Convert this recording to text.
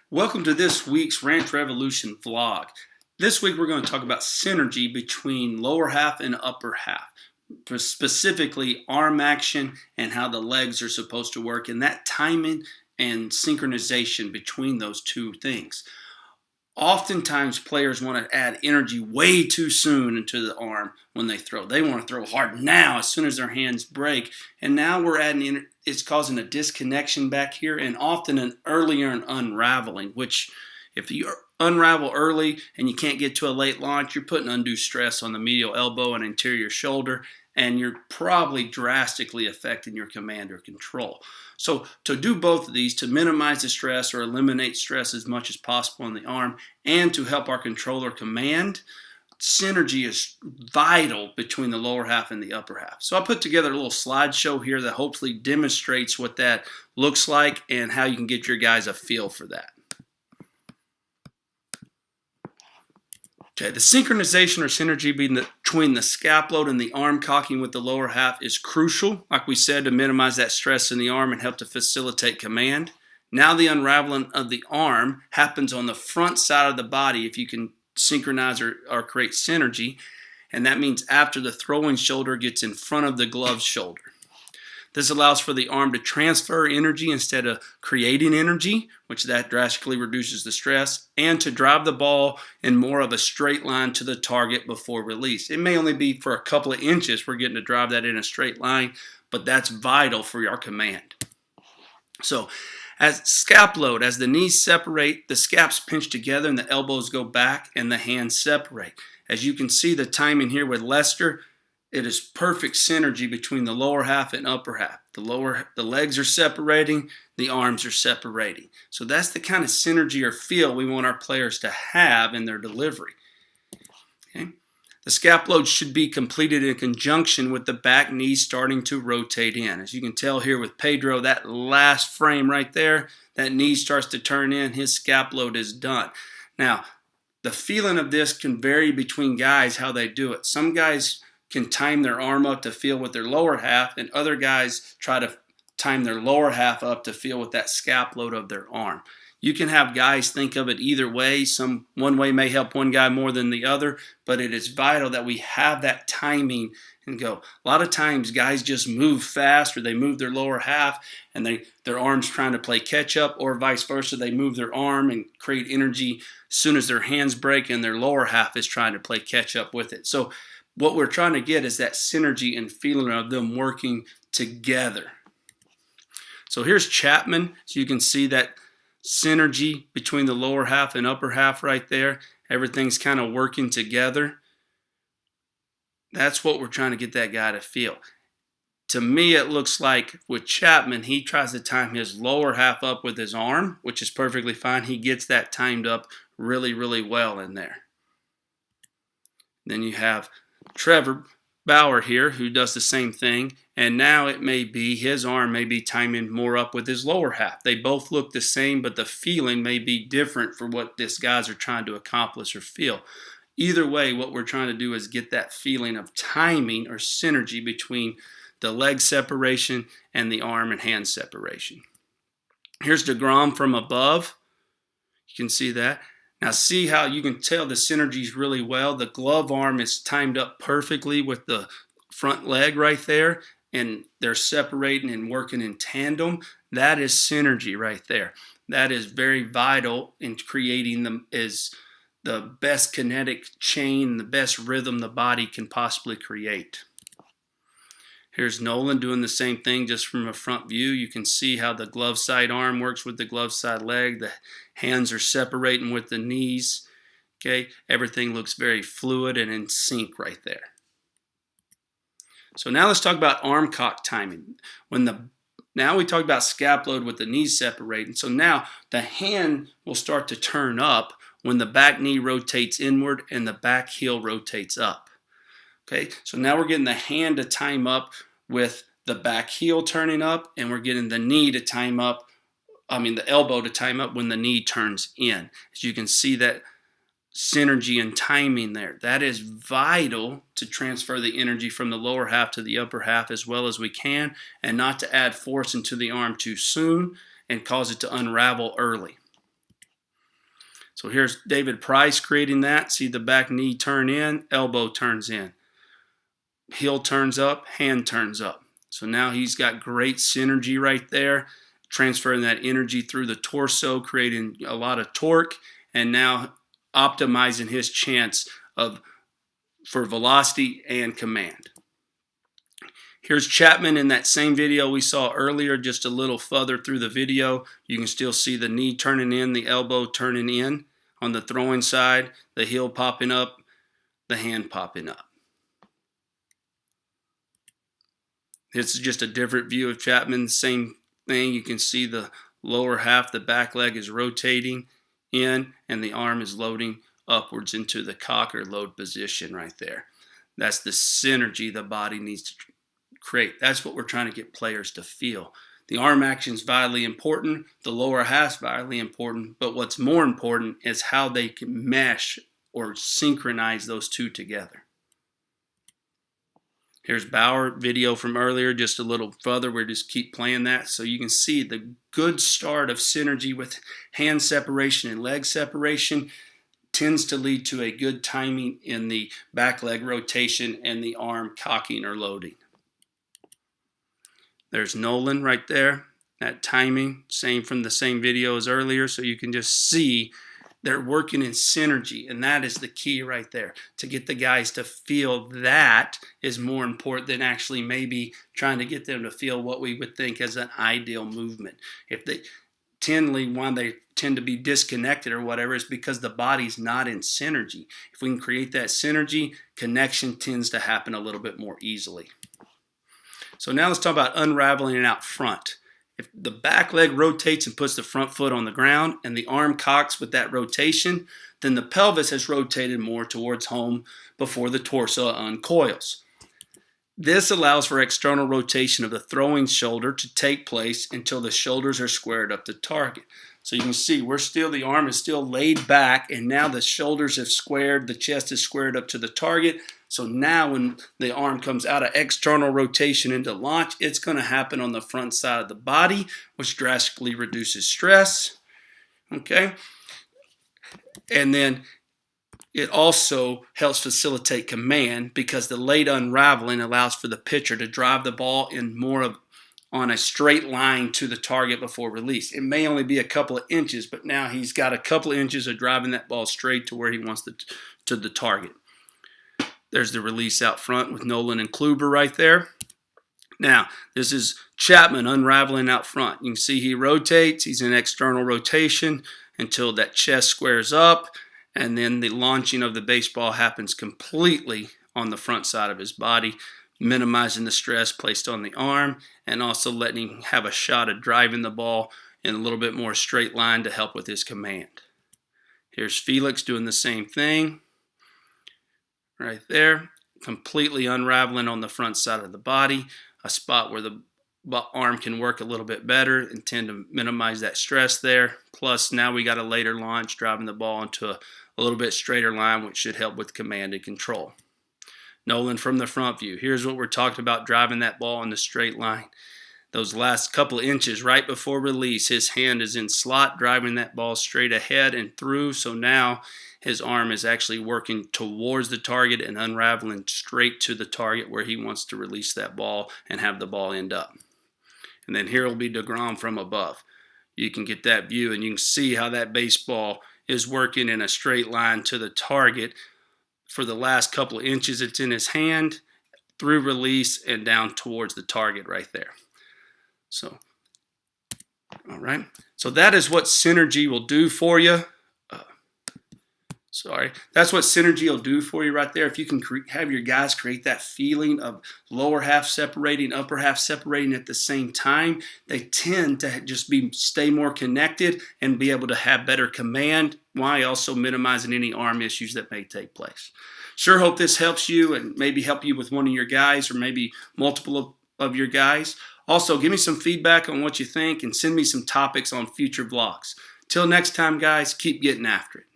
Welcome to this week's Ranch Revolution vlog. This week we're going to talk about synergy between lower half and upper half, specifically arm action and how the legs are supposed to work, and that timing and synchronization between those two things. Oftentimes players want to add energy way too soon into the arm when they throw. They want to throw hard now as soon as their hands break, and now we're adding it's causing a disconnection back here and often an earlier unraveling, which if you unravel early and you can't get to a late launch, you're putting undue stress on the medial elbow and anterior shoulder, and you're probably drastically affecting your command or control. So to do both of these, to minimize the stress or eliminate stress as much as possible on the arm, and to help our controller command, synergy is vital between the lower half and the upper half. So I put together a little slideshow here that hopefully demonstrates what that looks like and how you can get your guys a feel for that. Okay, the synchronization or synergy between the scap load and the arm cocking with the lower half is crucial, like we said, to minimize that stress in the arm and help to facilitate command. Now the unraveling of the arm happens on the front side of the body if you can synchronize or create synergy, and that means after the throwing shoulder gets in front of the glove shoulder. This allows for the arm to transfer energy instead of creating energy, which that drastically reduces the stress, and to drive the ball in more of a straight line to the target before release. It may only be for a couple of inches we're getting to drive that in a straight line, but that's vital for our command. So as scap load, as the knees separate, the scaps pinch together and the elbows go back and the hands separate. As you can see the timing here with Lester, it is perfect synergy between the lower half and upper half. The legs are separating, the arms are separating. So that's the kind of synergy or feel we want our players to have in their delivery. Okay? The scap load should be completed in conjunction with the back knee starting to rotate in. As you can tell here with Pedro, that last frame right there, that knee starts to turn in, his scap load is done. Now, the feeling of this can vary between guys how they do it. Some guys can time their arm up to feel with their lower half, and other guys try to time their lower half up to feel with that scap load of their arm. You can have guys think of it either way. One way may help one guy more than the other, but it is vital that we have that timing and go. A lot of times guys just move fast, or they move their lower half and their arm's trying to play catch up, or vice versa. They move their arm and create energy as soon as their hands break and their lower half is trying to play catch up with it. So what we're trying to get is that synergy and feeling of them working together. So here's Chapman. So you can see that synergy between the lower half and upper half right there. Everything's kind of working together. That's what we're trying to get that guy to feel. To me, it looks like with Chapman, he tries to time his lower half up with his arm, which is perfectly fine. He gets that timed up really, really well in there. Then you have Trevor Bauer here, who does the same thing, and now it may be his arm may be timing more up with his lower half. They both look the same, but the feeling may be different for what these guys are trying to accomplish or feel. Either way, what we're trying to do is get that feeling of timing or synergy between the leg separation and the arm and hand separation. Here's DeGrom from above. You can see that. Now see how you can tell the synergies really well. The glove arm is timed up perfectly with the front leg right there, and they're separating and working in tandem. That is synergy right there. That is very vital in creating the best kinetic chain, the best rhythm the body can possibly create. Here's Nolan doing the same thing just from a front view. You can see how the glove side arm works with the glove side leg. The hands are separating with the knees. Okay, everything looks very fluid and in sync right there. So now let's talk about arm cock timing. Now we talked about scap load with the knees separating. So now the hand will start to turn up when the back knee rotates inward and the back heel rotates up. Okay, so now we're getting the hand to time up with the back heel turning up, and we're getting the knee to time up, the elbow to time up when the knee turns in. As you can see that synergy and timing there. That is vital to transfer the energy from the lower half to the upper half as well as we can, and not to add force into the arm too soon and cause it to unravel early. So here's David Price creating that. See the back knee turn in, elbow turns in. Heel turns up, hand turns up. So now he's got great synergy right there, transferring that energy through the torso, creating a lot of torque, and now optimizing his chance for velocity and command. Here's Chapman in that same video we saw earlier, just a little further through the video. You can still see the knee turning in, the elbow turning in on the throwing side, the heel popping up, the hand popping up. This is just a different view of Chapman. Same thing. You can see the lower half, the back leg is rotating in, and the arm is loading upwards into the cock or load position right there. That's the synergy the body needs to create. That's what we're trying to get players to feel. The arm action is vitally important. The lower half is vitally important. But what's more important is how they can mesh or synchronize those two together. Here's Bauer video from earlier, just a little further. We'll just keep playing that so you can see the good start of synergy with hand separation and leg separation tends to lead to a good timing in the back leg rotation and the arm cocking or loading. There's Nolan right there, that timing, same from the same video as earlier, so you can just see they're working in synergy, and that is the key right there. To get the guys to feel that is more important than actually maybe trying to get them to feel what we would think as an ideal movement. If they tend to be disconnected or whatever, it's because the body's not in synergy. If we can create that synergy, connection tends to happen a little bit more easily. So now let's talk about unraveling it out front. If the back leg rotates and puts the front foot on the ground and the arm cocks with that rotation, then the pelvis has rotated more towards home before the torso uncoils. This allows for external rotation of the throwing shoulder to take place until the shoulders are squared up to target. So you can see the arm is still laid back, and now the shoulders have squared, the chest is squared up to the target. So now when the arm comes out of external rotation into launch, it's going to happen on the front side of the body, which drastically reduces stress. Okay? And then it also helps facilitate command because the late unraveling allows for the pitcher to drive the ball in on a straight line to the target before release. It may only be a couple of inches, but now he's got a couple of inches of driving that ball straight to where he wants to the target. There's the release out front with Nolan and Kluber right there. Now, this is Chapman unraveling out front. You can see he rotates. He's in external rotation until that chest squares up, and then the launching of the baseball happens completely on the front side of his body, minimizing the stress placed on the arm and also letting him have a shot at driving the ball in a little bit more straight line to help with his command. Here's Felix doing the same thing right there, completely unraveling on the front side of the body, a spot where the arm can work a little bit better and tend to minimize that stress there. Plus, now we got a later launch, driving the ball into a little bit straighter line, which should help with command and control. Nolan from the front view. Here's what we're talking about, driving that ball in the straight line. Those last couple of inches right before release, his hand is in slot, driving that ball straight ahead and through. So now his arm is actually working towards the target and unraveling straight to the target where he wants to release that ball and have the ball end up. And then here will be DeGrom from above. You can get that view and you can see how that baseball is working in a straight line to the target. For the last couple of inches, it's in his hand, through release, and down towards the target right there. So, all right. So that is what synergy will do for you. That's what synergy will do for you right there. If you can have your guys create that feeling of lower half separating, upper half separating at the same time, they tend to just stay more connected and be able to have better command while also minimizing any arm issues that may take place. Sure hope this helps you and maybe help you with one of your guys or maybe multiple of your guys. Also, give me some feedback on what you think and send me some topics on future vlogs. Till next time, guys, keep getting after it.